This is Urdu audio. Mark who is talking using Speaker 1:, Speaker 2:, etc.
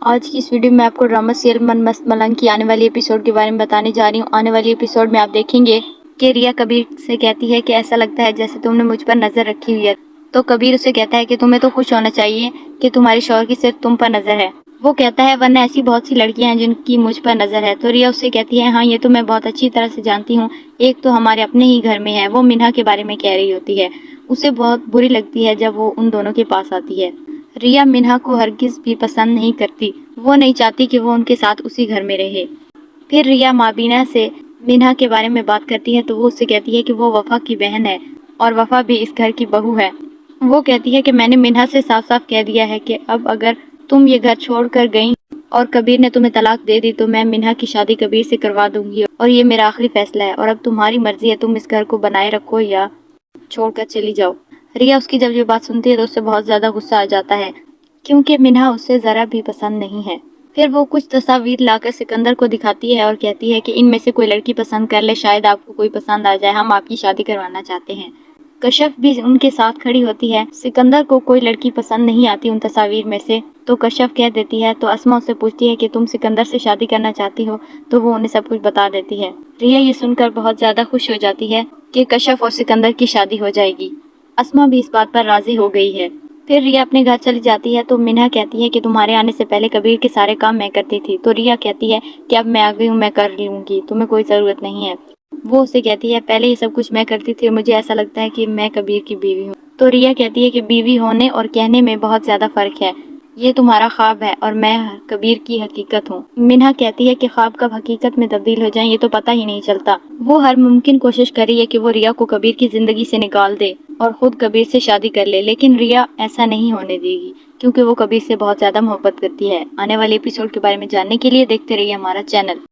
Speaker 1: آج کی اس ویڈیو میں آپ کو ڈرامہ سیریل من مست ملنگ کی آنے والی ایپیسوڈ کے بارے میں بتانے جا رہی ہوں۔ آنے والی ایپیسوڈ میں آپ دیکھیں گے کہ ریا کبیر سے کہتی ہے کہ ایسا لگتا ہے جیسے تم نے مجھ پر نظر رکھی ہوئی ہے، تو کبیر اسے کہتا ہے کہ تمہیں تو خوش ہونا چاہیے کہ تمہارے شوہر کی صرف تم پر نظر ہے۔ وہ کہتا ہے ورنہ ایسی بہت سی لڑکیاں ہیں جن کی مجھ پر نظر ہے۔ تو ریا اسے کہتی ہے ہاں یہ تو میں بہت اچھی طرح سے جانتی ہوں، ایک تو ہمارے اپنے ہی گھر میں ہے۔ وہ منہا کے بارے میں کہہ رہی ہوتی ہے۔ اسے بہت بری لگتی ہے جب وہ ان دونوں کے پاس آتی ہے۔ ریا منہا کو ہرگز بھی پسند نہیں کرتی، وہ نہیں چاہتی کہ وہ ان کے ساتھ اسی گھر میں رہے۔ پھر ریا مابینہ سے منہا کے بارے میں بات کرتی ہے تو وہ اس سے کہتی ہے کہ وہ وفا کی بہن ہے اور وفا بھی اس گھر کی بہو ہے۔ وہ کہتی ہے کہ میں نے منہا سے صاف صاف کہہ دیا ہے کہ اب اگر تم یہ گھر چھوڑ کر گئی اور کبیر نے تمہیں طلاق دے دی تو میں منہا کی شادی کبیر سے کروا دوں گی، اور یہ میرا آخری فیصلہ ہے، اور اب تمہاری مرضی ہے تم اس گھر کو بنائے رکھو یا چھوڑ کر چلی جاؤ۔ ریا اس کی جب یہ بات سنتی ہے تو اس سے بہت زیادہ غصہ آ جاتا ہے کیونکہ منہا اس سے ذرا بھی پسند نہیں ہے۔ پھر وہ کچھ تصاویر لا کر سکندر کو دکھاتی ہے اور کہتی ہے کہ ان میں سے کوئی لڑکی پسند کر لے، شاید آپ کو کوئی پسند آ جائے، ہم آپ کی شادی کروانا چاہتے ہیں۔ کشف بھی ان کے ساتھ کھڑی ہوتی ہے۔ سکندر کو کوئی لڑکی پسند نہیں آتی ان تصاویر میں سے تو کشف کہہ دیتی ہے تو اسما اس سے پوچھتی ہے کہ تم سکندر سے شادی کرنا چاہتی ہو، تو وہ انہیں سب کچھ بتا دیتی ہے۔ ریا یہ سن کر بہت زیادہ خوش ہو جاتی ہے کہ کشف اور سکندر کی شادی ہو جائے گی۔ اسما بھی اس بات پر راضی ہو گئی ہے۔ پھر ریا اپنے گھر چلی جاتی ہے تو منہا کہتی ہے کہ تمہارے آنے سے پہلے کبیر کے سارے کام میں کرتی تھی، تو ریا کہتی ہے کہ اب میں آ گئی ہوں، میں کر لوں گی، تمہیں کوئی ضرورت نہیں ہے۔ وہ اسے کہتی ہے پہلے یہ سب کچھ میں کرتی تھی اور مجھے ایسا لگتا ہے کہ میں کبیر کی بیوی ہوں۔ تو ریا کہتی ہے کہ بیوی ہونے اور کہنے میں بہت زیادہ فرق ہے، یہ تمہارا خواب ہے اور میں کبیر کی حقیقت ہوں۔ منہا کہتی ہے کہ خواب کب حقیقت میں تبدیل ہو جائیں یہ تو پتہ ہی نہیں چلتا۔ وہ ہر ممکن کوشش کر رہی ہے کہ وہ ریا کو کبیر کی زندگی سے نکال دے اور خود کبیر سے شادی کر لے، لیکن ریا ایسا نہیں ہونے دے گی کیونکہ وہ کبیر سے بہت زیادہ محبت کرتی ہے۔ آنے والے ایپیسوڈ کے بارے میں جاننے کے لیے دیکھتے رہیے ہمارا چینل۔